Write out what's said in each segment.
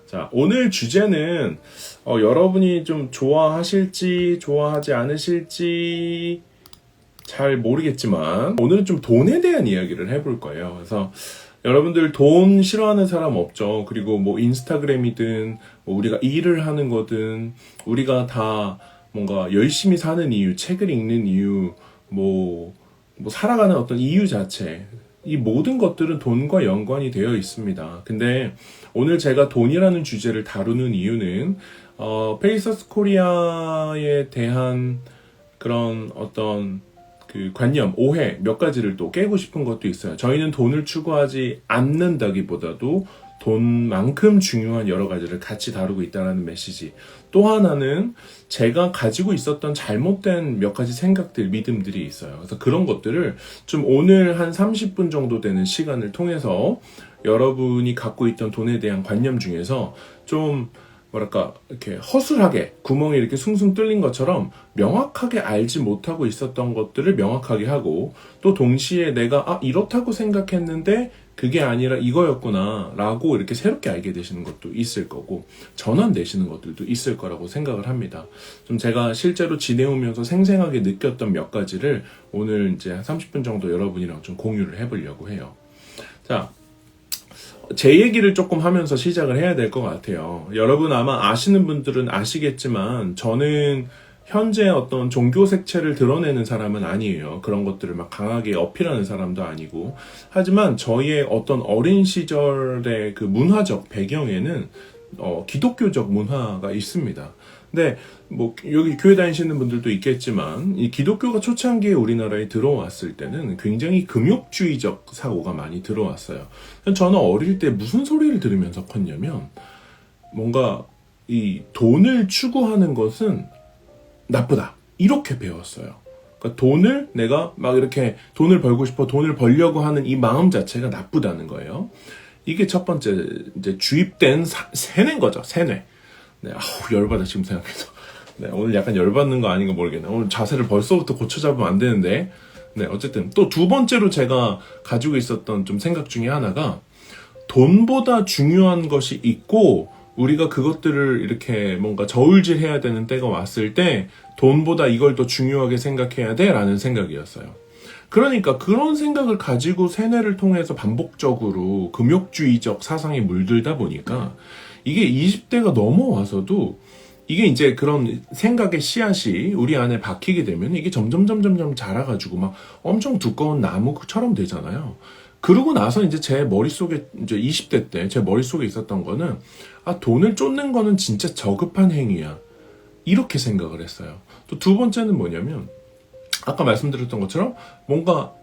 자, 오늘 주제는 여러분이 좀 좋아하실지 좋아하지 않으실지 잘 모르겠지만 오늘은 좀 돈에 대한 이야기를 해볼 거예요. 그래서 여러분들 돈 싫어하는 사람 없죠. 그리고 뭐 인스타그램이든 뭐 우리가 일을 하는 거든 우리가 다 뭔가 열심히 사는 이유, 책을 읽는 이유, 뭐 살아가는 어떤 이유 자체, 이 모든 것들은 돈과 연관이 되어 있습니다. 근데 오늘 제가 돈이라는 주제를 다루는 이유는 페이서스 코리아에 대한 그런 어떤 그 관념, 오해 몇 가지를 또 깨고 싶은 것도 있어요. 저희는 돈을 추구하지 않는다기보다도 돈만큼 중요한 여러 가지를 같이 다루고 있다는 메시지. 또 하나는 제가 가지고 있었던 잘못된 몇 가지 생각들, 믿음들이 있어요. 그래서 그런 것들을 좀 오늘 한 30분 정도 되는 시간을 통해서 여러분이 갖고 있던 돈에 대한 관념 중에서 좀 뭐랄까 이렇게 허술하게 구멍이 이렇게 숭숭 뚫린 것처럼 명확하게 알지 못하고 있었던 것들을 명확하게 하고, 또 동시에 내가 이렇다고 생각했는데 그게 아니라 이거였구나 라고 이렇게 새롭게 알게 되시는 것도 있을 거고, 전환되시는 것들도 있을 거라고 생각을 합니다. 좀 제가 실제로 지내오면서 생생하게 느꼈던 몇 가지를 오늘 이제 한 30분 정도 여러분이랑 좀 공유를 해보려고 해요. 자, 제 얘기를 조금 하면서 시작을 해야 될 것 같아요. 여러분 아마 아시는 분들은 아시겠지만 저는 현재 어떤 종교 색채를 드러내는 사람은 아니에요. 그런 것들을 막 강하게 어필하는 사람도 아니고. 하지만 저의 어떤 어린 시절의 그 문화적 배경에는 기독교적 문화가 있습니다. 근데 뭐 여기 교회 다니시는 분들도 있겠지만 이 기독교가 초창기에 우리나라에 들어왔을 때는 굉장히 금욕주의적 사고가 많이 들어왔어요. 저는 어릴 때 무슨 소리를 들으면서 컸냐면, 뭔가 이 돈을 추구하는 것은 나쁘다 이렇게 배웠어요. 그러니까 돈을 내가 막 이렇게 돈을 벌고 싶어, 돈을 벌려고 하는 이 마음 자체가 나쁘다는 거예요. 이게 첫 번째 이제 주입된 세뇌인 거죠. 세뇌. 네, 열받아 지금 생각해서. 네, 오늘 약간 열받는 거 아닌가 모르겠네. 오늘 자세를 벌써부터 고쳐 잡으면 안 되는데. 네, 어쨌든 또 두 번째로 제가 가지고 있었던 좀 생각 중에 하나가, 돈보다 중요한 것이 있고 우리가 그것들을 이렇게 뭔가 저울질해야 되는 때가 왔을 때 돈보다 이걸 더 중요하게 생각해야 돼 라는 생각이었어요. 그러니까 그런 생각을 가지고 세뇌를 통해서 반복적으로 금욕주의적 사상에 물들다 보니까 이게 20대가 넘어와서도 이게 이제 그런 생각의 씨앗이 우리 안에 박히게 되면 이게 점점 자라가지고 막 엄청 두꺼운 나무처럼 되잖아요. 그러고 나서 이제 제 머릿속에, 이제 20대 때 제 머릿속에 있었던 거는, 돈을 쫓는 거는 진짜 저급한 행위야, 이렇게 생각을 했어요. 또 두 번째는 뭐냐면, 아까 말씀드렸던 것처럼 뭔가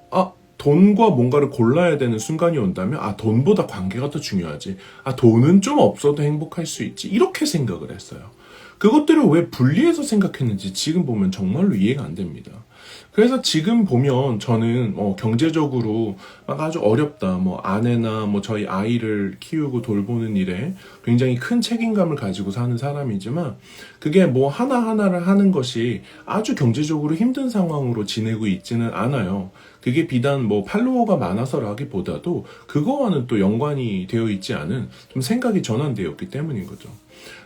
돈과 뭔가를 골라야 되는 순간이 온다면 돈보다 관계가 더 중요하지, 돈은 좀 없어도 행복할 수 있지, 이렇게 생각을 했어요. 그것들을 왜 분리해서 생각했는지 지금 보면 정말로 이해가 안 됩니다. 그래서 지금 보면 저는 경제적으로 막 아주 어렵다, 아내나 저희 아이를 키우고 돌보는 일에 굉장히 큰 책임감을 가지고 사는 사람이지만, 그게 하나하나를 하는 것이 아주 경제적으로 힘든 상황으로 지내고 있지는 않아요. 그게 비단 팔로워가 많아서라기보다도 그거와는 또 연관이 되어 있지 않은 좀 생각이 전환되었기 때문인 거죠.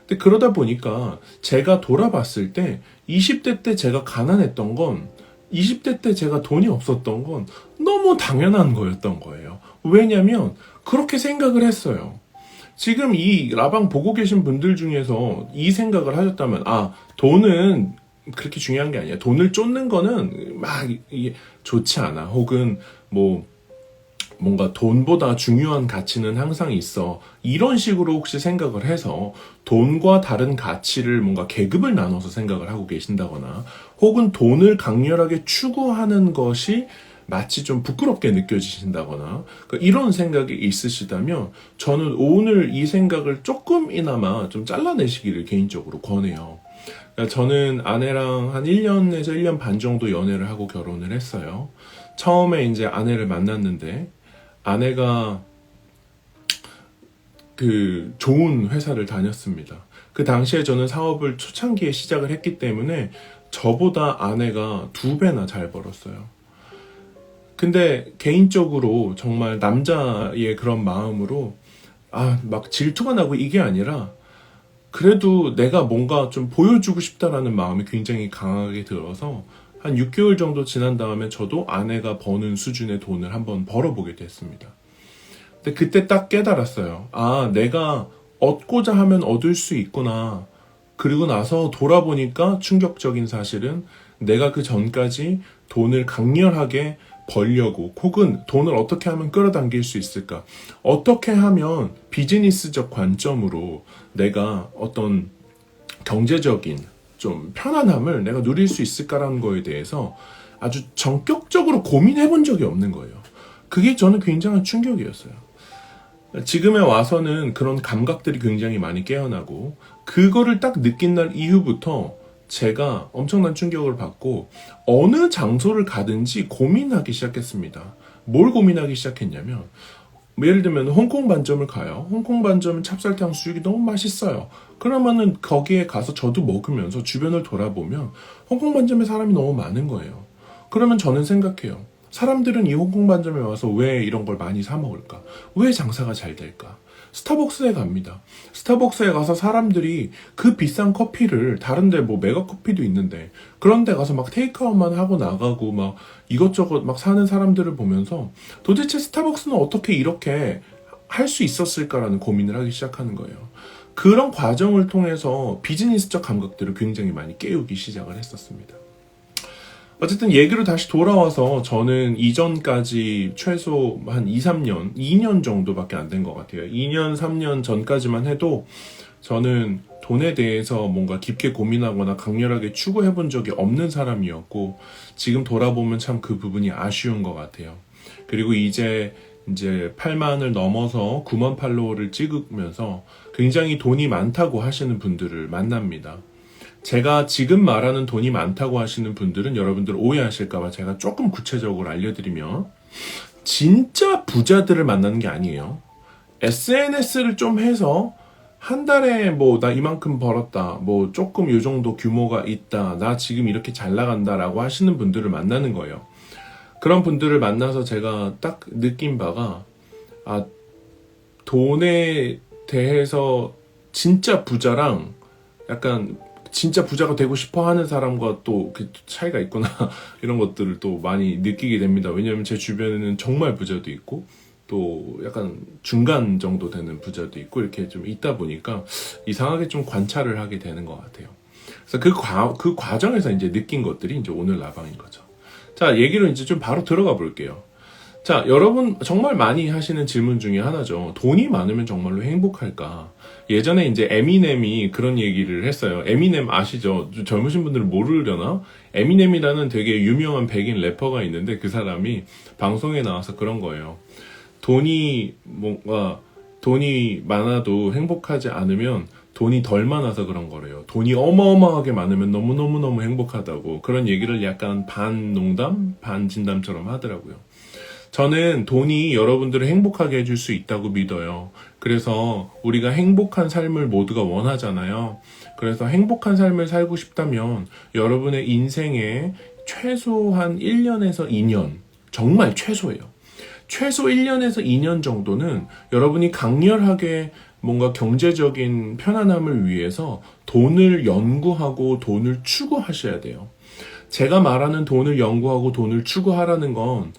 근데 그러다 보니까 제가 돌아봤을 때 20대 때 제가 가난했던 건, 20대 때 제가 돈이 없었던 건 너무 당연한 거였던 거예요. 왜냐면 그렇게 생각을 했어요. 지금 이 라방 보고 계신 분들 중에서 이 생각을 하셨다면, 돈은 그렇게 중요한 게 아니야, 돈을 쫓는 거는 이게 좋지 않아, 혹은 뭔가 돈보다 중요한 가치는 항상 있어, 이런 식으로 혹시 생각을 해서 돈과 다른 가치를 뭔가 계급을 나눠서 생각을 하고 계신다거나, 혹은 돈을 강렬하게 추구하는 것이 마치 좀 부끄럽게 느껴지신다거나, 이런 생각이 있으시다면 저는 오늘 이 생각을 조금이나마 좀 잘라내시기를 개인적으로 권해요. 저는 아내랑 한 1년에서 1년 반 정도 연애를 하고 결혼을 했어요. 처음에 이제 아내를 만났는데 아내가 그 좋은 회사를 다녔습니다. 그 당시에 저는 사업을 초창기에 시작을 했기 때문에 저보다 아내가 2배나 잘 벌었어요. 근데 개인적으로 정말 남자의 그런 마음으로 막 질투가 나고 이게 아니라 그래도 내가 뭔가 좀 보여주고 싶다라는 마음이 굉장히 강하게 들어서 한 6개월 정도 지난 다음에 저도 아내가 버는 수준의 돈을 한번 벌어보게 됐습니다. 근데 그때 딱 깨달았어요. 내가 얻고자 하면 얻을 수 있구나. 그리고 나서 돌아보니까 충격적인 사실은 내가 그 전까지 돈을 강렬하게 벌려고 혹은 돈을 어떻게 하면 끌어당길 수 있을까? 어떻게 하면 비즈니스적 관점으로 내가 어떤 경제적인 좀 편안함을 내가 누릴 수 있을까라는 거에 대해서 아주 전격적으로 고민해 본 적이 없는 거예요. 그게 저는 굉장한 충격이었어요. 지금에 와서는 그런 감각들이 굉장히 많이 깨어나고 그거를 딱 느낀 날 이후부터 제가 엄청난 충격을 받고 어느 장소를 가든지 고민하기 시작했습니다. 뭘 고민하기 시작했냐면 예를 들면 홍콩 반점을 가요. 홍콩 반점 찹쌀탕 수육이 너무 맛있어요. 그러면은 거기에 가서 저도 먹으면서 주변을 돌아보면 홍콩 반점에 사람이 너무 많은 거예요. 그러면 저는 생각해요. 사람들은 이 홍콩 반점에 와서 왜 이런 걸 많이 사 먹을까? 왜 장사가 잘 될까? 스타벅스에 갑니다. 스타벅스에 가서 사람들이 그 비싼 커피를 다른데 뭐 메가 커피도 있는데 그런 데 가서 막 테이크아웃만 하고 나가고 막 이것저것 막 사는 사람들을 보면서 도대체 스타벅스는 어떻게 이렇게 할 수 있었을까라는 고민을 하기 시작하는 거예요. 그런 과정을 통해서 비즈니스적 감각들을 굉장히 많이 깨우기 시작을 했었습니다. 어쨌든 얘기로 다시 돌아와서 저는 이전까지 최소 한 2, 3년, 2년 정도밖에 안 된 것 같아요. 2년, 3년 전까지만 해도 저는 돈에 대해서 뭔가 깊게 고민하거나 강렬하게 추구해 본 적이 없는 사람이었고 지금 돌아보면 참 그 부분이 아쉬운 것 같아요. 그리고 이제 8만을 넘어서 9만 팔로워를 찍으면서 굉장히 돈이 많다고 하시는 분들을 만납니다. 제가 지금 말하는 돈이 많다고 하시는 분들은 여러분들 오해하실까봐 제가 조금 구체적으로 알려드리면 진짜 부자들을 만나는 게 아니에요. SNS를 좀 해서 한 달에 뭐 나 이만큼 벌었다, 뭐 조금 요 정도 규모가 있다, 나 지금 이렇게 잘 나간다라고 하시는 분들을 만나는 거예요. 그런 분들을 만나서 제가 딱 느낀 바가 돈에 대해서 진짜 부자랑 약간 진짜 부자가 되고 싶어 하는 사람과 또 그 차이가 있구나 이런 것들을 또 많이 느끼게 됩니다. 왜냐하면 제 주변에는 정말 부자도 있고 또 약간 중간 정도 되는 부자도 있고 이렇게 좀 있다 보니까 이상하게 좀 관찰을 하게 되는 것 같아요. 그래서 그 과정에서 이제 느낀 것들이 이제 오늘 라방인 거죠. 자, 얘기로 이제 좀 바로 들어가 볼게요. 자, 여러분 정말 많이 하시는 질문 중에 하나죠. 돈이 많으면 정말로 행복할까? 예전에 이제 에미넴이 그런 얘기를 했어요. 에미넴 아시죠? 젊으신 분들은 모르려나? 에미넴이라는 되게 유명한 백인 래퍼가 있는데 그 사람이 방송에 나와서 그런 거예요. 돈이 많아도 행복하지 않으면 돈이 덜 많아서 그런 거래요. 돈이 어마어마하게 많으면 너무너무너무 행복하다고 그런 얘기를 약간 반 농담, 반 진담처럼 하더라고요. 저는 돈이 여러분들을 행복하게 해줄 수 있다고 믿어요. 그래서 우리가 행복한 삶을 모두가 원하잖아요. 그래서 행복한 삶을 살고 싶다면 여러분의 인생에 최소한 1년에서 2년, 정말 최소예요. 최소 1년에서 2년 정도는 여러분이 강렬하게 뭔가 경제적인 편안함을 위해서 돈을 연구하고 돈을 추구하셔야 돼요. 제가 말하는 돈을 연구하고 돈을 추구하라는 건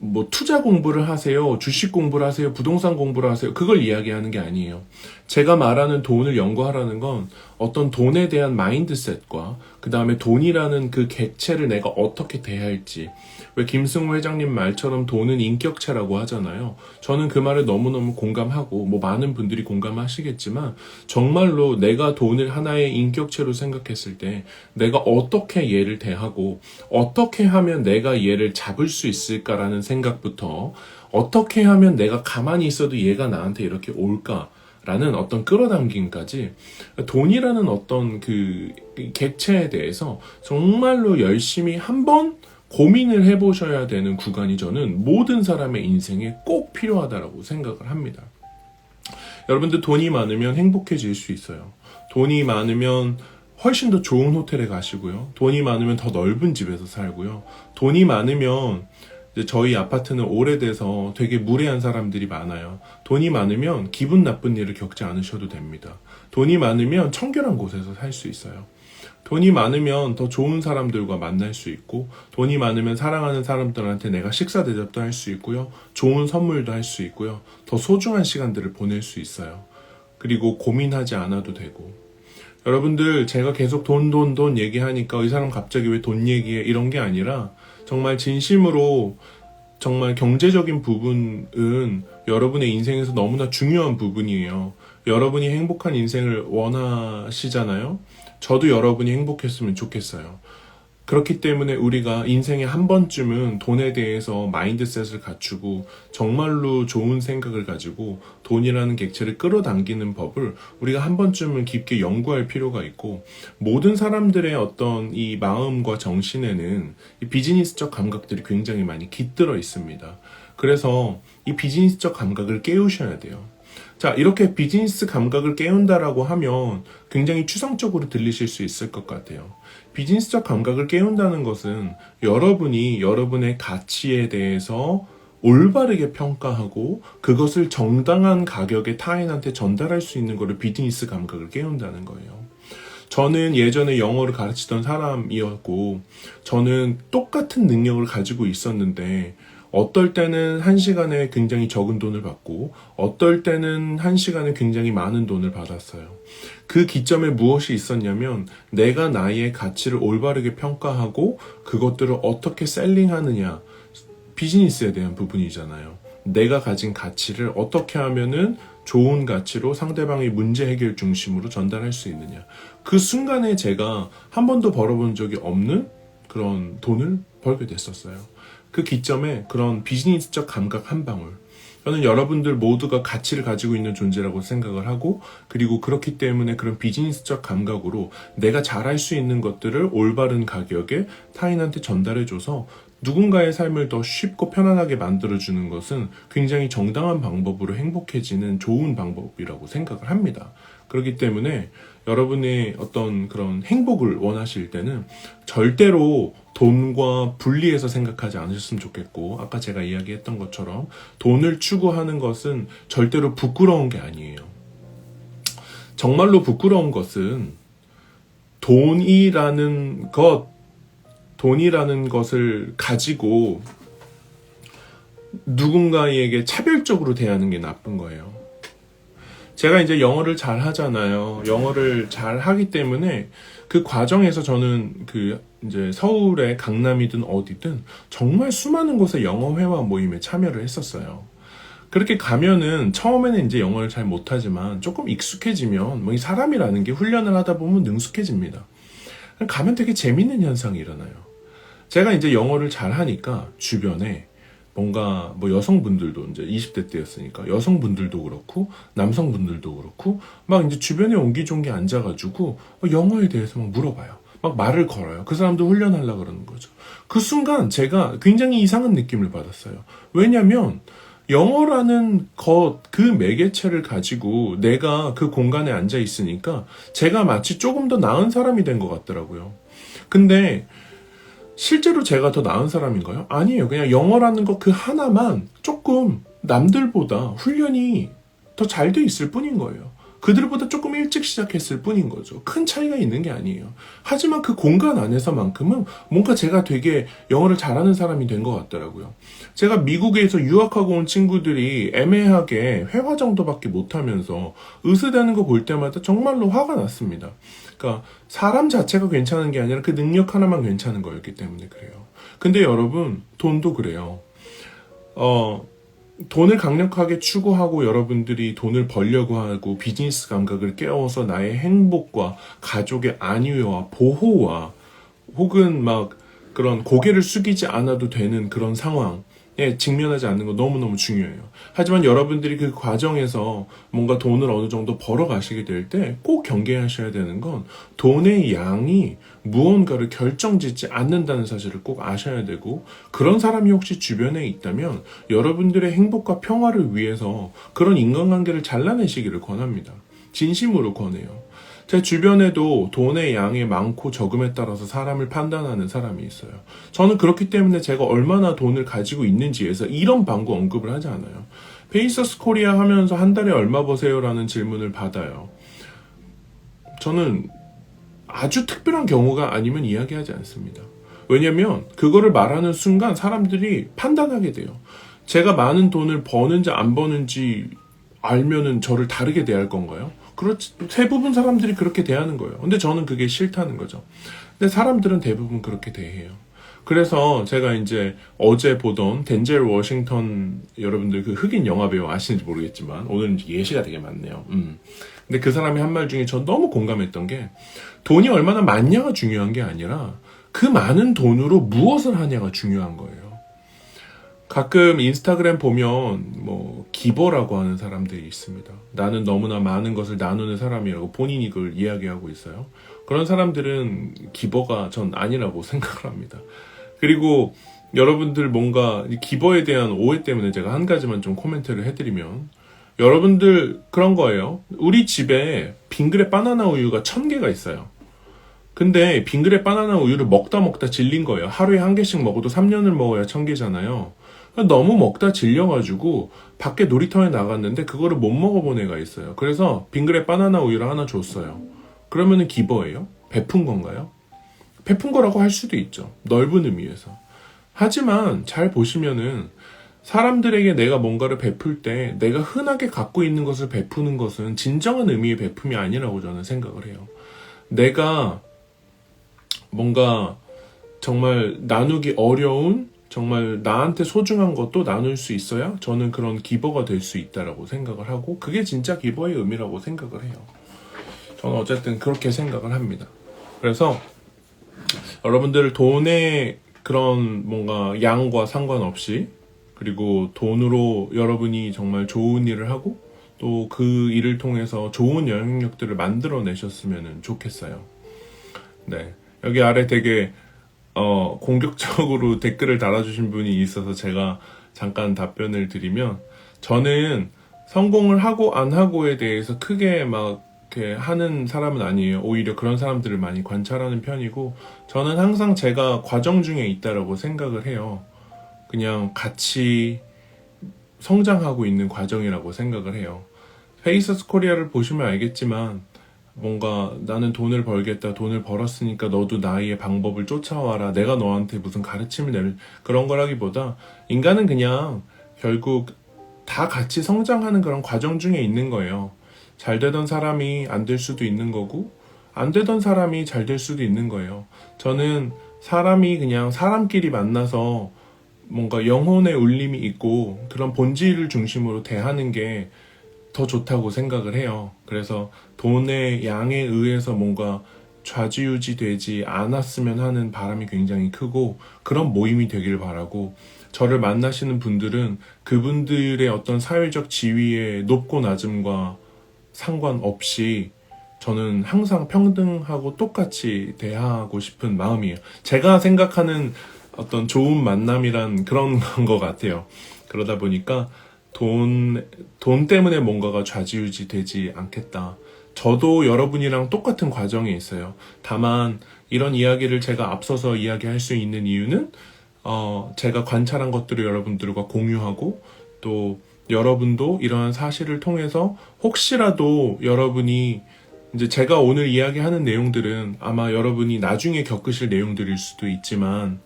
뭐 투자 공부를 하세요, 주식 공부를 하세요, 부동산 공부를 하세요, 그걸 이야기하는 게 아니에요. 제가 말하는 돈을 연구하라는 건 어떤 돈에 대한 마인드셋과 그 다음에 돈이라는 그 객체를 내가 어떻게 대할지. 왜 김승우 회장님 말처럼 돈은 인격체라고 하잖아요. 저는 그 말에 너무너무 공감하고 뭐 많은 분들이 공감하시겠지만 정말로 내가 돈을 하나의 인격체로 생각했을 때 내가 어떻게 얘를 대하고 어떻게 하면 내가 얘를 잡을 수 있을까라는 생각부터 어떻게 하면 내가 가만히 있어도 얘가 나한테 이렇게 올까 라는 어떤 끌어당김까지 돈이라는 어떤 그 객체에 대해서 정말로 열심히 한번 고민을 해보셔야 되는 구간이 저는 모든 사람의 인생에 꼭 필요하다고 생각을 합니다. 여러분들 돈이 많으면 행복해질 수 있어요. 돈이 많으면 훨씬 더 좋은 호텔에 가시고요. 돈이 많으면 더 넓은 집에서 살고요. 돈이 많으면 이제 저희 아파트는 오래돼서 되게 무례한 사람들이 많아요. 돈이 많으면 기분 나쁜 일을 겪지 않으셔도 됩니다. 돈이 많으면 청결한 곳에서 살 수 있어요. 돈이 많으면 더 좋은 사람들과 만날 수 있고, 돈이 많으면 사랑하는 사람들한테 내가 식사 대접도 할 수 있고요, 좋은 선물도 할 수 있고요, 더 소중한 시간들을 보낼 수 있어요. 그리고 고민하지 않아도 되고. 여러분들, 제가 계속 돈 얘기하니까 이 사람 갑자기 왜 돈 얘기해, 이런 게 아니라 정말 진심으로 정말 경제적인 부분은 여러분의 인생에서 너무나 중요한 부분이에요. 여러분이 행복한 인생을 원하시잖아요. 저도 여러분이 행복했으면 좋겠어요. 그렇기 때문에 우리가 인생에 한 번쯤은 돈에 대해서 마인드셋을 갖추고 정말로 좋은 생각을 가지고 돈이라는 객체를 끌어당기는 법을 우리가 한 번쯤은 깊게 연구할 필요가 있고, 모든 사람들의 어떤 이 마음과 정신에는 이 비즈니스적 감각들이 굉장히 많이 깃들어 있습니다. 그래서 이 비즈니스적 감각을 깨우셔야 돼요. 자, 이렇게 비즈니스 감각을 깨운다라고 하면 굉장히 추상적으로 들리실 수 있을 것 같아요. 비즈니스적 감각을 깨운다는 것은 여러분이 여러분의 가치에 대해서 올바르게 평가하고 그것을 정당한 가격에 타인한테 전달할 수 있는 거를 비즈니스 감각을 깨운다는 거예요. 저는 예전에 영어를 가르치던 사람이었고, 저는 똑같은 능력을 가지고 있었는데 어떨 때는 1시간에 굉장히 적은 돈을 받고 어떨 때는 1시간에 굉장히 많은 돈을 받았어요. 그 기점에 무엇이 있었냐면, 내가 나의 가치를 올바르게 평가하고 그것들을 어떻게 셀링하느냐, 비즈니스에 대한 부분이잖아요. 내가 가진 가치를 어떻게 하면은 좋은 가치로 상대방의 문제 해결 중심으로 전달할 수 있느냐. 그 순간에 제가 한 번도 벌어본 적이 없는 그런 돈을 벌게 됐었어요. 그 기점에 그런 비즈니스적 감각 한 방울. 저는 여러분들 모두가 가치를 가지고 있는 존재라고 생각을 하고, 그리고 그렇기 때문에 그런 비즈니스적 감각으로 내가 잘할 수 있는 것들을 올바른 가격에 타인한테 전달해줘서 누군가의 삶을 더 쉽고 편안하게 만들어주는 것은 굉장히 정당한 방법으로 행복해지는 좋은 방법이라고 생각을 합니다. 그렇기 때문에 여러분의 어떤 그런 행복을 원하실 때는 절대로 돈과 분리해서 생각하지 않으셨으면 좋겠고, 아까 제가 이야기했던 것처럼 돈을 추구하는 것은 절대로 부끄러운 게 아니에요. 정말로 부끄러운 것은 돈이라는 것을 가지고 누군가에게 차별적으로 대하는 게 나쁜 거예요. 제가 이제 영어를 잘 하잖아요. 영어를 잘 하기 때문에 그 과정에서 저는 이제 서울의 강남이든 어디든 정말 수많은 곳에 영어 회화 모임에 참여를 했었어요. 그렇게 가면은 처음에는 이제 영어를 잘 못하지만 조금 익숙해지면 이 사람이라는 게 훈련을 하다 보면 능숙해집니다. 가면 되게 재밌는 현상이 일어나요. 제가 이제 영어를 잘 하니까 주변에 뭔가 여성분들도 이제 20대 때였으니까 여성분들도 그렇고 남성분들도 그렇고 막 이제 주변에 옹기종기 앉아가지고 영어에 대해서 막 물어봐요. 막 말을 걸어요. 그 사람도 훈련하려고 그러는 거죠. 그 순간 제가 굉장히 이상한 느낌을 받았어요. 왜냐면 영어라는 그 매개체를 가지고 내가 그 공간에 앉아 있으니까 제가 마치 조금 더 나은 사람이 된 것 같더라고요. 근데 실제로 제가 더 나은 사람인가요? 아니에요. 그냥 영어라는 거 그 하나만 조금 남들보다 훈련이 더 잘 돼 있을 뿐인 거예요. 그들보다 조금 일찍 시작했을 뿐인 거죠. 큰 차이가 있는 게 아니에요. 하지만 그 공간 안에서만큼은 뭔가 제가 되게 영어를 잘하는 사람이 된 것 같더라고요. 제가 미국에서 유학하고 온 친구들이 애매하게 회화 정도밖에 못하면서 으스대는 거 볼 때마다 정말로 화가 났습니다. 그러니까 사람 자체가 괜찮은 게 아니라 그 능력 하나만 괜찮은 거였기 때문에 그래요. 근데 여러분, 돈도 그래요. 돈을 강력하게 추구하고 여러분들이 돈을 벌려고 하고 비즈니스 감각을 깨워서 나의 행복과 가족의 안위와 보호와 혹은 막 그런 고개를 숙이지 않아도 되는 그런 상황에 직면하지 않는 거 너무너무 중요해요. 하지만 여러분들이 그 과정에서 뭔가 돈을 어느 정도 벌어 가시게 될 때 꼭 경계하셔야 되는 건 돈의 양이 무언가를 결정짓지 않는다는 사실을 꼭 아셔야 되고, 그런 사람이 혹시 주변에 있다면 여러분들의 행복과 평화를 위해서 그런 인간관계를 잘라내시기를 권합니다. 진심으로 권해요. 제 주변에도 돈의 양이 많고 적음에 따라서 사람을 판단하는 사람이 있어요. 저는 그렇기 때문에 제가 얼마나 돈을 가지고 있는지에서 이런 방구 언급을 하지 않아요. 페이서스 코리아 하면서 한 달에 얼마 버세요라는 질문을 받아요. 저는 아주 특별한 경우가 아니면 이야기하지 않습니다. 왜냐면 그거를 말하는 순간 사람들이 판단하게 돼요. 제가 많은 돈을 버는지 안 버는지 알면은 저를 다르게 대할 건가요? 그렇지, 대부분 사람들이 그렇게 대하는 거예요. 근데 저는 그게 싫다는 거죠. 근데 사람들은 대부분 그렇게 대해요. 그래서 제가 이제 어제 보던 덴젤 워싱턴, 여러분들 그 흑인 영화배우 아시는지 모르겠지만 오늘은 예시가 되게 많네요. 근데 그 사람이 한 말 중에 전 너무 공감했던 게, 돈이 얼마나 많냐가 중요한 게 아니라 그 많은 돈으로 무엇을 하냐가 중요한 거예요. 가끔 인스타그램 보면 뭐 기버라고 하는 사람들이 있습니다. 나는 너무나 많은 것을 나누는 사람이라고 본인이 그걸 이야기하고 있어요. 그런 사람들은 기버가 전 아니라고 생각을 합니다. 그리고 여러분들 뭔가 기버에 대한 오해 때문에 제가 한 가지만 좀 코멘트를 해드리면, 여러분들 그런 거예요. 우리 집에 빙그레 바나나 우유가 1000개가 있어요. 근데 빙그레 바나나 우유를 먹다 질린 거예요. 하루에 한 개씩 먹어도 3년을 먹어야 1000개잖아요. 너무 먹다 질려가지고 밖에 놀이터에 나갔는데 그거를 못 먹어본 애가 있어요. 그래서 빙그레 바나나 우유를 하나 줬어요. 그러면은 기버예요? 베푼 건가요? 베푼 거라고 할 수도 있죠. 넓은 의미에서. 하지만 잘 보시면은 사람들에게 내가 뭔가를 베풀 때 내가 흔하게 갖고 있는 것을 베푸는 것은 진정한 의미의 베품이 아니라고 저는 생각을 해요. 내가 뭔가 정말 나누기 어려운, 정말 나한테 소중한 것도 나눌 수 있어야 저는 그런 기버가 될 수 있다라고 생각을 하고, 그게 진짜 기버의 의미라고 생각을 해요. 저는 어쨌든 그렇게 생각을 합니다. 그래서 여러분들 돈의 그런 뭔가 양과 상관없이, 그리고 돈으로 여러분이 정말 좋은 일을 하고 또 그 일을 통해서 좋은 영향력들을 만들어내셨으면 좋겠어요. 네, 여기 아래 되게 공격적으로 댓글을 달아주신 분이 있어서 제가 잠깐 답변을 드리면, 저는 성공을 하고 안 하고에 대해서 크게 막 이렇게 하는 사람은 아니에요. 오히려 그런 사람들을 많이 관찰하는 편이고, 저는 항상 제가 과정 중에 있다라고 생각을 해요. 그냥 같이 성장하고 있는 과정이라고 생각을 해요. 페이서스 코리아를 보시면 알겠지만, 뭔가 나는 돈을 벌겠다, 돈을 벌었으니까 너도 나의 방법을 쫓아와라, 내가 너한테 무슨 가르침을 내릴 그런 거라기보다, 인간은 그냥 결국 다 같이 성장하는 그런 과정 중에 있는 거예요. 잘 되던 사람이 안 될 수도 있는 거고, 안 되던 사람이 잘 될 수도 있는 거예요. 저는 사람이 그냥 사람끼리 만나서 뭔가 영혼의 울림이 있고 그런 본질을 중심으로 대하는 게 더 좋다고 생각을 해요. 그래서 돈의 양에 의해서 뭔가 좌지우지 되지 않았으면 하는 바람이 굉장히 크고, 그런 모임이 되길 바라고, 저를 만나시는 분들은 그분들의 어떤 사회적 지위의 높고 낮음과 상관없이 저는 항상 평등하고 똑같이 대하고 싶은 마음이에요. 제가 생각하는 어떤 좋은 만남이란 그런 건 것 같아요. 그러다 보니까 돈 때문에 뭔가가 좌지우지 되지 않겠다. 저도 여러분이랑 똑같은 과정에 있어요. 다만 이런 이야기를 제가 앞서서 이야기할 수 있는 이유는 제가 관찰한 것들을 여러분들과 공유하고, 또 여러분도 이러한 사실을 통해서 혹시라도 여러분이 이제 제가 오늘 이야기하는 내용들은 아마 여러분이 나중에 겪으실 내용들일 수도 있지만,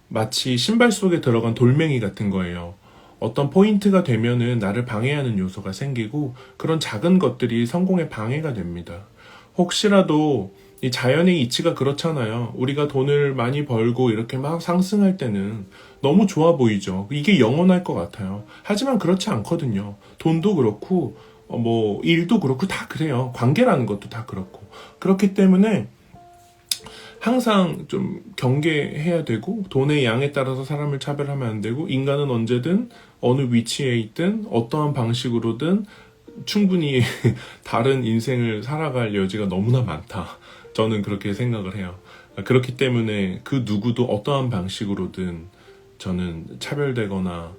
마치 신발 속에 들어간 돌멩이 같은 거예요. 어떤 포인트가 되면은 나를 방해하는 요소가 생기고, 그런 작은 것들이 성공에 방해가 됩니다. 혹시라도 이 자연의 이치가 그렇잖아요. 우리가 돈을 많이 벌고 이렇게 막 상승할 때는 너무 좋아 보이죠. 이게 영원할 것 같아요. 하지만 그렇지 않거든요. 돈도 그렇고 뭐 일도 그렇고 다 그래요. 관계라는 것도 다 그렇고. 그렇기 때문에 항상 좀 경계해야 되고, 돈의 양에 따라서 사람을 차별하면 안 되고, 인간은 언제든 어느 위치에 있든 어떠한 방식으로든 충분히 다른 인생을 살아갈 여지가 너무나 많다. 저는 그렇게 생각을 해요. 그렇기 때문에 그 누구도 어떠한 방식으로든 저는 차별되거나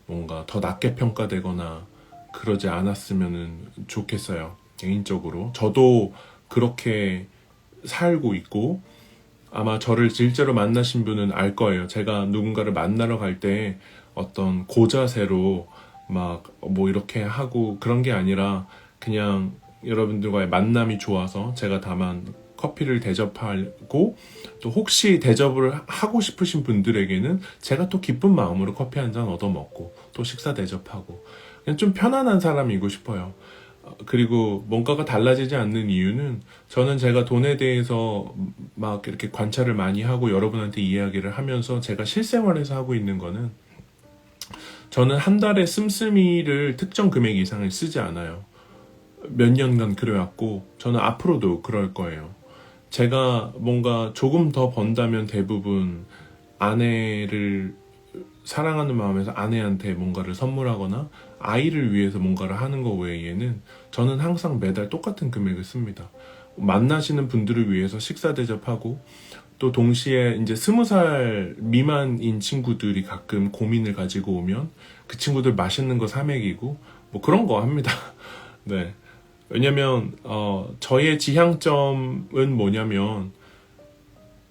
뭔가 더 낮게 평가되거나 그러지 않았으면 좋겠어요. 개인적으로. 저도 그렇게 살고 있고, 아마 저를 실제로 만나신 분은 알 거예요. 제가 누군가를 만나러 갈 때 어떤 고자세로 막 뭐 이렇게 하고 그런 게 아니라 그냥 여러분들과의 만남이 좋아서 제가 다만 커피를 대접하고, 또 혹시 대접을 하고 싶으신 분들에게는 제가 또 기쁜 마음으로 커피 한 잔 얻어먹고 또 식사 대접하고, 그냥 좀 편안한 사람이고 싶어요. 그리고 뭔가가 달라지지 않는 이유는, 저는 제가 돈에 대해서 막 이렇게 관찰을 많이 하고 여러분한테 이야기를 하면서 제가 실생활에서 하고 있는 거는, 저는 한 달에 씀씀이를 특정 금액 이상을 쓰지 않아요. 몇 년간 그래왔고 저는 앞으로도 그럴 거예요. 제가 뭔가 조금 더 번다면 대부분 아내를 사랑하는 마음에서 아내한테 뭔가를 선물하거나 아이를 위해서 뭔가를 하는 것 외에는 저는 항상 매달 똑같은 금액을 씁니다. 만나시는 분들을 위해서 식사 대접하고, 또 동시에 이제 20살 미만인 친구들이 가끔 고민을 가지고 오면 그 친구들 맛있는 거 사 먹이고 뭐 그런 거 합니다. 네. 왜냐면 저의 지향점은 뭐냐면,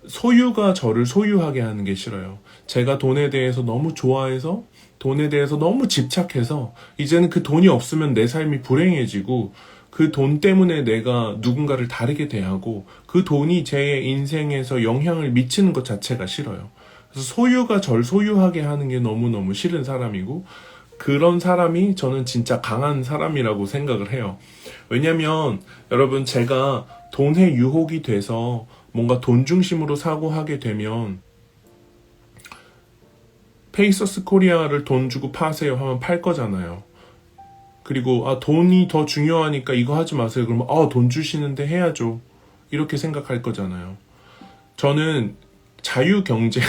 소유가 저를 소유하게 하는 게 싫어요. 제가 돈에 대해서 너무 좋아해서, 돈에 대해서 너무 집착해서 이제는 그 돈이 없으면 내 삶이 불행해지고, 그 돈 때문에 내가 누군가를 다르게 대하고 그 돈이 제 인생에서 영향을 미치는 것 자체가 싫어요. 그래서 소유가 절 소유하게 하는 게 너무너무 싫은 사람이고, 그런 사람이 저는 진짜 강한 사람이라고 생각을 해요. 왜냐면 여러분, 제가 돈에 유혹이 돼서 뭔가 돈 중심으로 사고하게 되면, 페이서스 코리아를 돈 주고 파세요 하면 팔 거잖아요. 그리고 돈이 더 중요하니까 이거 하지 마세요 그러면 돈 주시는데 해야죠, 이렇게 생각할 거잖아요. 저는 자유경제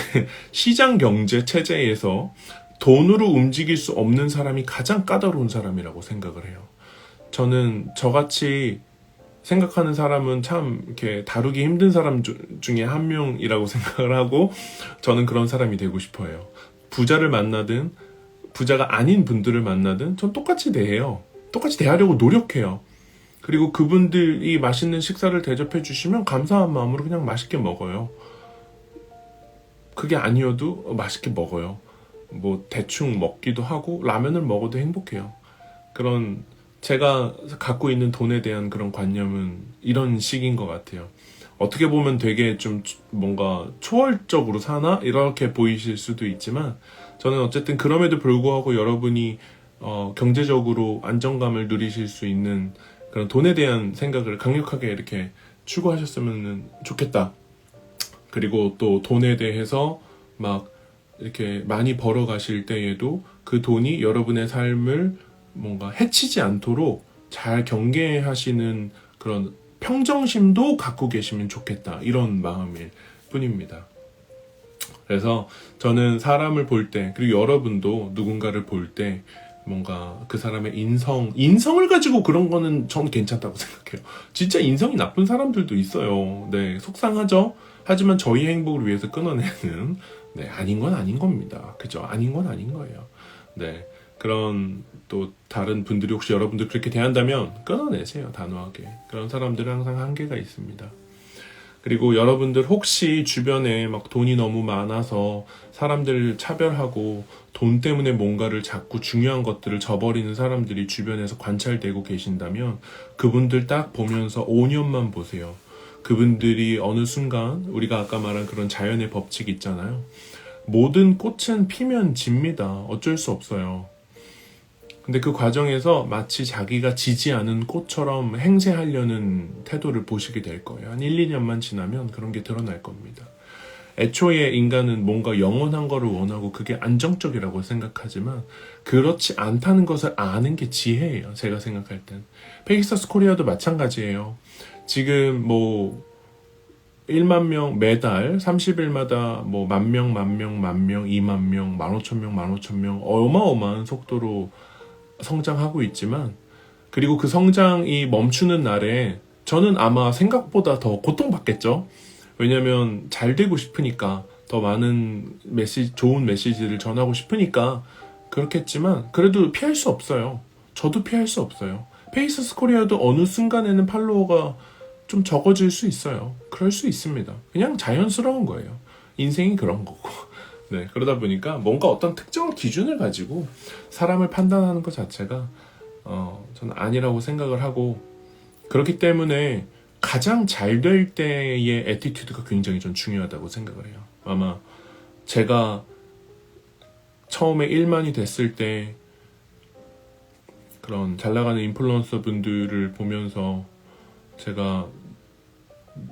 시장경제 체제에서 돈으로 움직일 수 없는 사람이 가장 까다로운 사람이라고 생각을 해요. 저는 저같이 생각하는 사람은 참 이렇게 다루기 힘든 사람 중에 한 명이라고 생각을 하고, 저는 그런 사람이 되고 싶어요. 부자를 만나든 부자가 아닌 분들을 만나든 전 똑같이 대해요. 똑같이 대하려고 노력해요. 그리고 그분들이 맛있는 식사를 대접해 주시면 감사한 마음으로 그냥 맛있게 먹어요. 그게 아니어도 맛있게 먹어요. 뭐 대충 먹기도 하고 라면을 먹어도 행복해요. 그런 제가 갖고 있는 돈에 대한 그런 관념은 이런 식인 것 같아요. 어떻게 보면 되게 좀 뭔가 초월적으로 사나? 이렇게 보이실 수도 있지만, 저는 어쨌든 그럼에도 불구하고 여러분이 경제적으로 안정감을 누리실 수 있는 그런 돈에 대한 생각을 강력하게 이렇게 추구하셨으면 좋겠다. 그리고 또 돈에 대해서 막 이렇게 많이 벌어 가실 때에도 그 돈이 여러분의 삶을 뭔가 해치지 않도록 잘 경계하시는 그런 평정심도 갖고 계시면 좋겠다, 이런 마음일 뿐입니다. 그래서 저는 사람을 볼 때, 그리고 여러분도 누군가를 볼 때 뭔가 그 사람의 인성을 가지고 그런 거는 저는 괜찮다고 생각해요. 진짜 인성이 나쁜 사람들도 있어요. 네, 속상하죠? 하지만 저희 행복을 위해서 끊어내는, 네, 아닌 건 아닌 겁니다. 그죠? 아닌 건 아닌 거예요. 네, 그런 또 다른 분들이 혹시 여러분들 그렇게 대한다면 끊어내세요, 단호하게. 그런 사람들은 항상 한계가 있습니다. 그리고 여러분들 혹시 주변에 막 돈이 너무 많아서 사람들을 차별하고 돈 때문에 뭔가를 자꾸 중요한 것들을 저버리는 사람들이 주변에서 관찰되고 계신다면, 그분들 딱 보면서 5년만 보세요. 그분들이 어느 순간, 우리가 아까 말한 그런 자연의 법칙 있잖아요. 모든 꽃은 피면 집니다. 어쩔 수 없어요. 근데 그 과정에서 마치 자기가 지지 않은 꽃처럼 행세하려는 태도를 보시게 될 거예요. 한 1, 2년만 지나면 그런 게 드러날 겁니다. 애초에 인간은 뭔가 영원한 거를 원하고 그게 안정적이라고 생각하지만 그렇지 않다는 것을 아는 게 지혜예요. 제가 생각할 땐. 페이서스 코리아도 마찬가지예요. 지금 뭐 1만 명 매달 30일마다 뭐 10,000명, 2만 명, 15,000명, 15,000명 어마어마한 속도로 성장하고 있지만, 그리고 그 성장이 멈추는 날에 저는 아마 생각보다 더 고통받겠죠. 왜냐면 잘 되고 싶으니까, 더 많은 좋은 메시지를 전하고 싶으니까 그렇겠지만, 그래도 피할 수 없어요. 저도 피할 수 없어요. 페이서스 코리아도 어느 순간에는 팔로워가 좀 적어질 수 있어요. 그럴 수 있습니다. 그냥 자연스러운 거예요. 인생이 그런 거고. 네, 그러다 보니까 뭔가 어떤 특정한 기준을 가지고 사람을 판단하는 것 자체가 저는 아니라고 생각을 하고, 그렇기 때문에 가장 잘 될 때의 애티튜드가 굉장히 전 중요하다고 생각을 해요. 아마 제가 처음에 1만이 됐을 때 그런 잘 나가는 인플루언서 분들을 보면서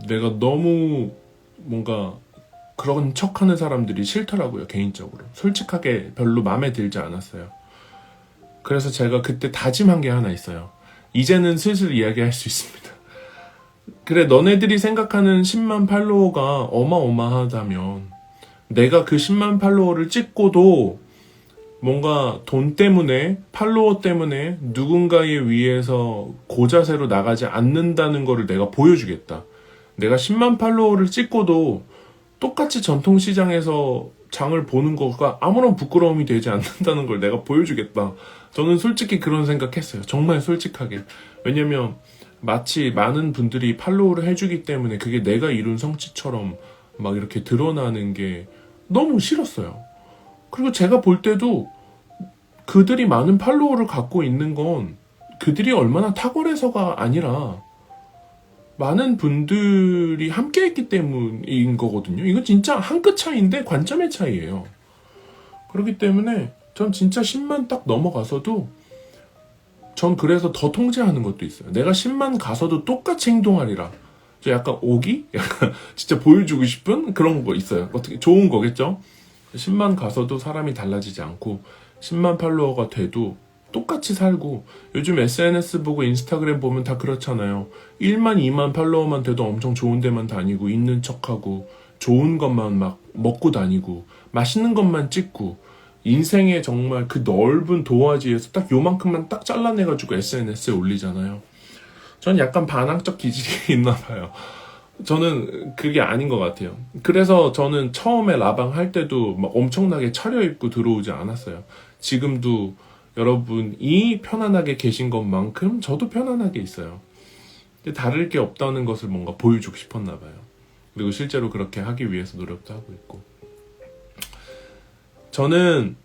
내가 너무 뭔가 그런 척하는 사람들이 싫더라고요. 개인적으로 솔직하게 별로 마음에 들지 않았어요. 그래서 제가 그때 다짐한 게 하나 있어요. 이제는 슬슬 이야기할 수 있습니다. 그래, 너네들이 생각하는 10만 팔로워가 어마어마하다면 내가 그 10만 팔로워를 찍고도 뭔가 돈 때문에, 팔로워 때문에 누군가에 의해서 고자세로 나가지 않는다는 거를 내가 보여주겠다. 내가 10만 팔로워를 찍고도 똑같이 전통시장에서 장을 보는 거가 아무런 부끄러움이 되지 않는다는 걸 내가 보여주겠다. 저는 솔직히 그런 생각했어요. 정말 솔직하게. 왜냐면 마치 많은 분들이 팔로우를 해주기 때문에 그게 내가 이룬 성취처럼 막 이렇게 드러나는 게 너무 싫었어요. 그리고 제가 볼 때도 그들이 많은 팔로워를 갖고 있는 건 그들이 얼마나 탁월해서가 아니라 많은 분들이 함께 했기 때문인 거거든요. 이건 진짜 한 끗 차이인데 관점의 차이예요. 그렇기 때문에 전 진짜 10만 딱 넘어가서도 전 그래서 더 통제하는 것도 있어요. 내가 10만 가서도 똑같이 행동하리라. 저 약간 오기? 약간 진짜 보여주고 싶은 그런 거 있어요. 어떻게 좋은 거겠죠? 10만 가서도 사람이 달라지지 않고 10만 팔로워가 돼도 똑같이 살고, 요즘 SNS 보고 인스타그램 보면 다 그렇잖아요. 1만 2만 팔로워만 돼도 엄청 좋은 데만 다니고 있는 척하고 좋은 것만 막 먹고 다니고 맛있는 것만 찍고, 인생의 정말 그 넓은 도화지에서 딱 요만큼만 딱 잘라내가지고 SNS에 올리잖아요. 전 약간 반항적 기질이 있나 봐요. 저는 그게 아닌 것 같아요. 그래서 저는 처음에 라방 할 때도 막 엄청나게 차려입고 들어오지 않았어요. 지금도 여러분이 편안하게 계신 것만큼 저도 편안하게 있어요. 다를 게 없다는 것을 뭔가 보여주고 싶었나 봐요. 그리고 실제로 그렇게 하기 위해서 노력도 하고 있고. 저는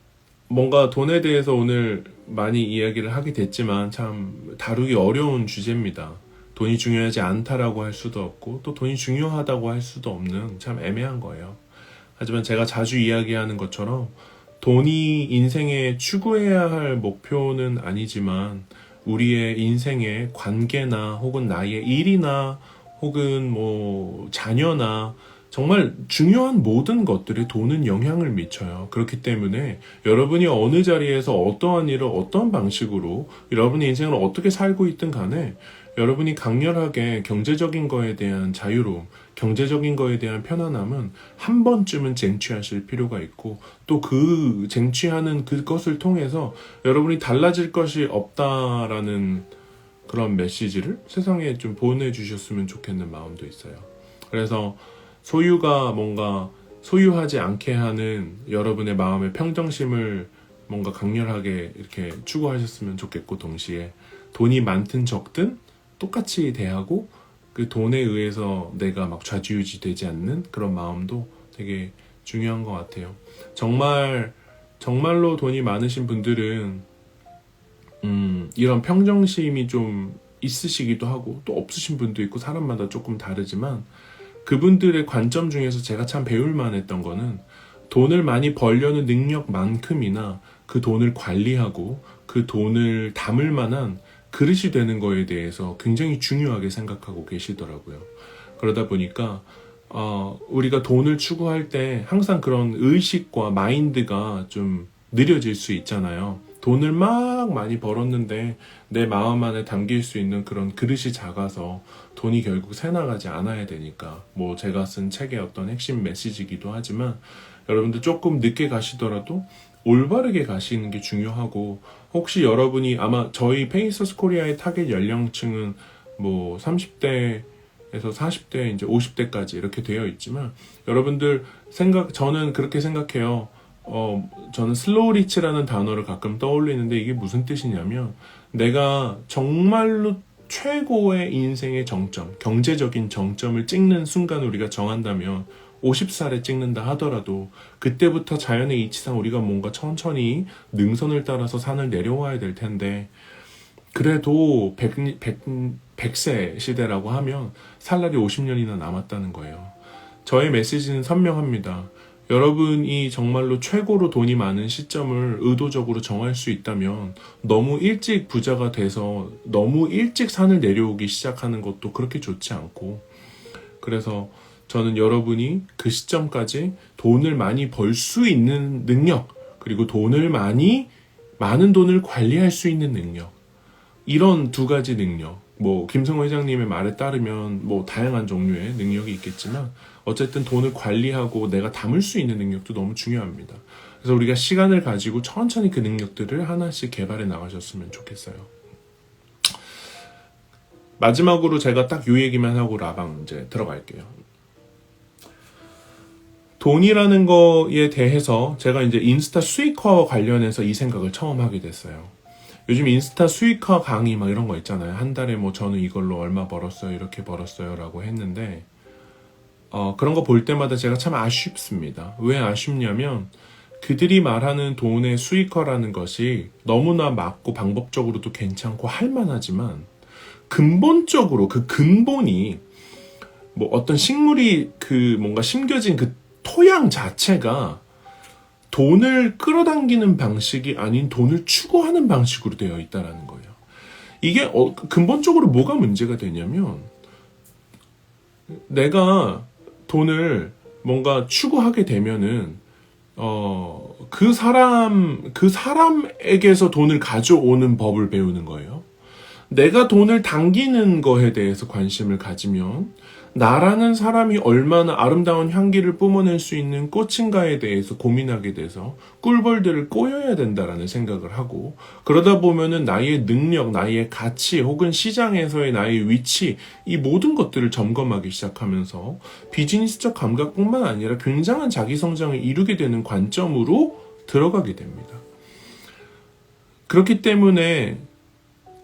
뭔가 돈에 대해서 오늘 많이 이야기를 하게 됐지만 참 다루기 어려운 주제입니다. 돈이 중요하지 않다라고 할 수도 없고 또 돈이 중요하다고 할 수도 없는 참 애매한 거예요. 하지만 제가 자주 이야기하는 것처럼 돈이 인생에 추구해야 할 목표는 아니지만 우리의 인생의 관계나 혹은 나의 일이나 혹은 뭐 자녀나 정말 중요한 모든 것들에 돈은 영향을 미쳐요. 그렇기 때문에 여러분이 어느 자리에서 어떠한 일을 어떠한 방식으로 여러분의 인생을 어떻게 살고 있든 간에 여러분이 강렬하게 경제적인 거에 대한 자유로움, 경제적인 거에 대한 편안함은 한 번쯤은 쟁취하실 필요가 있고, 또 그 쟁취하는 그것을 통해서 여러분이 달라질 것이 없다라는 그런 메시지를 세상에 좀 보내주셨으면 좋겠는 마음도 있어요. 그래서 소유가 뭔가 소유하지 않게 하는 여러분의 마음의 평정심을 뭔가 강렬하게 이렇게 추구하셨으면 좋겠고, 동시에 돈이 많든 적든 똑같이 대하고 그 돈에 의해서 내가 막 좌지우지 되지 않는 그런 마음도 되게 중요한 것 같아요. 정말로 돈이 많으신 분들은 이런 평정심이 좀 있으시기도 하고 또 없으신 분도 있고 사람마다 조금 다르지만, 그분들의 관점 중에서 제가 참 배울만 했던 거는 돈을 많이 벌려는 능력만큼이나 그 돈을 관리하고 그 돈을 담을 만한 그릇이 되는 거에 대해서 굉장히 중요하게 생각하고 계시더라고요. 그러다 보니까 우리가 돈을 추구할 때 항상 그런 의식과 마인드가 좀 느려질 수 있잖아요. 돈을 막 많이 벌었는데 내 마음 안에 담길 수 있는 그런 그릇이 작아서 돈이 결국 새나가지 않아야 되니까, 뭐 제가 쓴 책의 어떤 핵심 메시지이기도 하지만 여러분들 조금 늦게 가시더라도 올바르게 가시는 게 중요하고, 혹시 여러분이 아마 저희 페이서스 코리아의 타겟 연령층은 뭐 30대에서 40대, 이제 50대까지 이렇게 되어 있지만, 여러분들 저는 그렇게 생각해요. 저는 슬로우 리치라는 단어를 가끔 떠올리는데 이게 무슨 뜻이냐면, 내가 정말로 최고의 인생의 정점, 경제적인 정점을 찍는 순간 우리가 정한다면 50살에 찍는다 하더라도 그때부터 자연의 이치상 우리가 뭔가 천천히 능선을 따라서 산을 내려와야 될 텐데, 그래도 100세 시대라고 하면 살 날이 50년이나 남았다는 거예요. 저의 메시지는 선명합니다. 여러분이 정말로 최고로 돈이 많은 시점을 의도적으로 정할 수 있다면 너무 일찍 부자가 돼서 너무 일찍 산을 내려오기 시작하는 것도 그렇게 좋지 않고, 그래서 저는 여러분이 그 시점까지 돈을 많이 벌 수 있는 능력, 그리고 많은 돈을 관리할 수 있는 능력, 이런 두 가지 능력, 김성호 회장님의 말에 따르면 다양한 종류의 능력이 있겠지만 어쨌든 돈을 관리하고 내가 담을 수 있는 능력도 너무 중요합니다. 그래서 우리가 시간을 가지고 천천히 그 능력들을 하나씩 개발해 나가셨으면 좋겠어요. 마지막으로 제가 딱 요 얘기만 하고 라방 이제 들어갈게요. 돈이라는 거에 대해서 제가 이제 인스타 수익화와 관련해서 이 생각을 처음 하게 됐어요. 요즘 인스타 수익화 강의 막 이런 거 있잖아요. 한 달에 저는 이걸로 얼마 벌었어요, 이렇게 벌었어요 라고 했는데, 그런 거 볼 때마다 제가 참 아쉽습니다. 왜 아쉽냐면 그들이 말하는 돈의 수익화라는 것이 너무나 맞고 방법적으로도 괜찮고 할만하지만 근본적으로 그 근본이 어떤 식물이 뭔가 심겨진 그 토양 자체가 돈을 끌어당기는 방식이 아닌 돈을 추구하는 방식으로 되어 있다는 거예요. 이게 근본적으로 뭐가 문제가 되냐면, 내가 돈을 뭔가 추구하게 되면은 그 사람에게서 돈을 가져오는 법을 배우는 거예요. 내가 돈을 당기는 거에 대해서 관심을 가지면 나라는 사람이 얼마나 아름다운 향기를 뿜어낼 수 있는 꽃인가에 대해서 고민하게 돼서 꿀벌들을 꼬여야 된다라는 생각을 하고, 그러다 보면은 나의 능력, 나의 가치 혹은 시장에서의 나의 위치, 이 모든 것들을 점검하기 시작하면서 비즈니스적 감각뿐만 아니라 굉장한 자기 성장을 이루게 되는 관점으로 들어가게 됩니다. 그렇기 때문에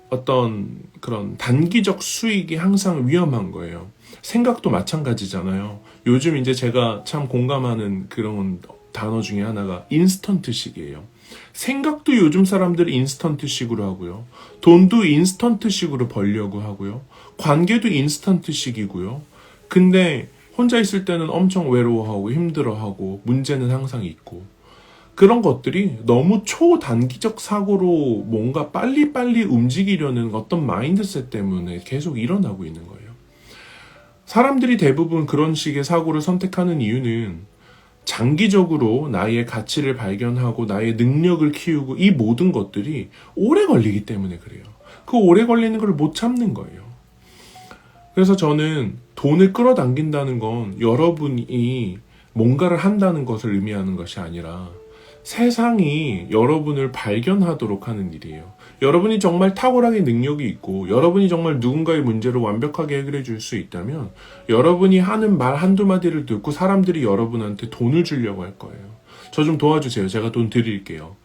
어떤 그런 단기적 수익이 항상 위험한 거예요. 생각도 마찬가지잖아요. 요즘 이제 제가 참 공감하는 그런 단어 중에 하나가 인스턴트식이에요. 생각도 요즘 사람들이 인스턴트식으로 하고요. 돈도 인스턴트식으로 벌려고 하고요. 관계도 인스턴트식이고요. 근데 혼자 있을 때는 엄청 외로워하고 힘들어하고 문제는 항상 있고, 그런 것들이 너무 초단기적 사고로 뭔가 빨리빨리 움직이려는 어떤 마인드셋 때문에 계속 일어나고 있는 거예요. 사람들이 대부분 그런 식의 사고를 선택하는 이유는 장기적으로 나의 가치를 발견하고 나의 능력을 키우고 이 모든 것들이 오래 걸리기 때문에 그래요. 그 오래 걸리는 걸 못 참는 거예요. 그래서 저는 돈을 끌어당긴다는 건 여러분이 뭔가를 한다는 것을 의미하는 것이 아니라 세상이 여러분을 발견하도록 하는 일이에요. 여러분이 정말 탁월하게 능력이 있고 여러분이 정말 누군가의 문제를 완벽하게 해결해 줄 수 있다면 여러분이 하는 말 한두 마디를 듣고 사람들이 여러분한테 돈을 주려고 할 거예요. 저 좀 도와주세요. 제가 돈 드릴게요.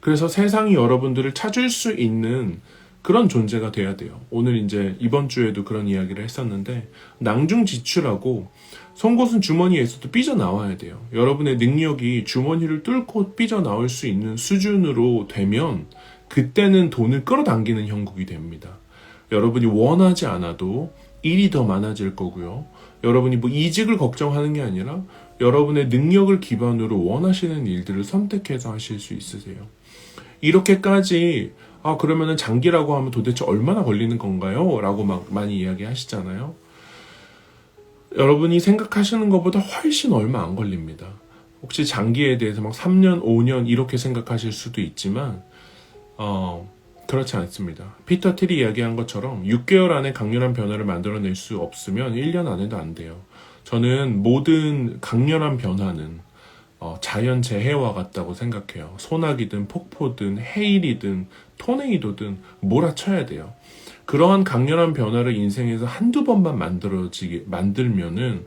그래서 세상이 여러분들을 찾을 수 있는 그런 존재가 돼야 돼요. 오늘 이제 이번 주에도 그런 이야기를 했었는데, 낭중지출하고 송곳은 주머니에서도 삐져나와야 돼요. 여러분의 능력이 주머니를 뚫고 삐져나올 수 있는 수준으로 되면 그때는 돈을 끌어당기는 형국이 됩니다. 여러분이 원하지 않아도 일이 더 많아질 거고요. 여러분이 이직을 걱정하는 게 아니라 여러분의 능력을 기반으로 원하시는 일들을 선택해서 하실 수 있으세요. 이렇게까지 그러면은 장기라고 하면 도대체 얼마나 걸리는 건가요? 라고 많이 이야기하시잖아요. 여러분이 생각하시는 것보다 훨씬 얼마 안 걸립니다. 혹시 장기에 대해서 3년, 5년 이렇게 생각하실 수도 있지만 그렇지 않습니다. 피터 틸이 이야기한 것처럼 6개월 안에 강렬한 변화를 만들어낼 수 없으면 1년 안에도 안 돼요. 저는 모든 강렬한 변화는 자연재해와 같다고 생각해요. 소나기든 폭포든 해일이든 토네이도든 몰아쳐야 돼요. 그러한 강렬한 변화를 인생에서 한두 번만 만들면은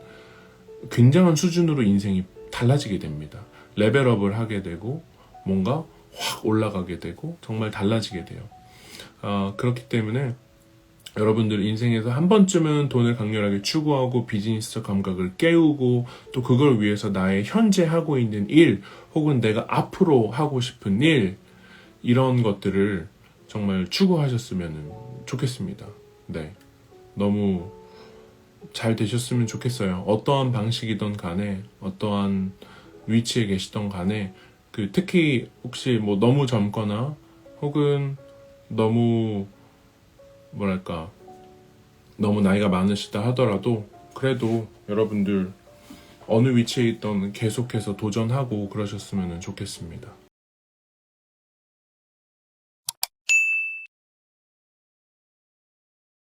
굉장한 수준으로 인생이 달라지게 됩니다. 레벨업을 하게 되고 뭔가 확 올라가게 되고 정말 달라지게 돼요. 그렇기 때문에 여러분들 인생에서 한 번쯤은 돈을 강렬하게 추구하고 비즈니스적 감각을 깨우고 또 그걸 위해서 나의 현재 하고 있는 일 혹은 내가 앞으로 하고 싶은 일 이런 것들을 정말 추구하셨으면 좋겠습니다. 네. 너무 잘 되셨으면 좋겠어요. 어떠한 방식이든 간에 어떠한 위치에 계시던 간에 특히 혹시 뭐 너무 젊거나 혹은 너무 뭐랄까 너무 나이가 많으시다 하더라도 그래도 여러분들 어느 위치에 있던 계속해서 도전하고 그러셨으면 좋겠습니다.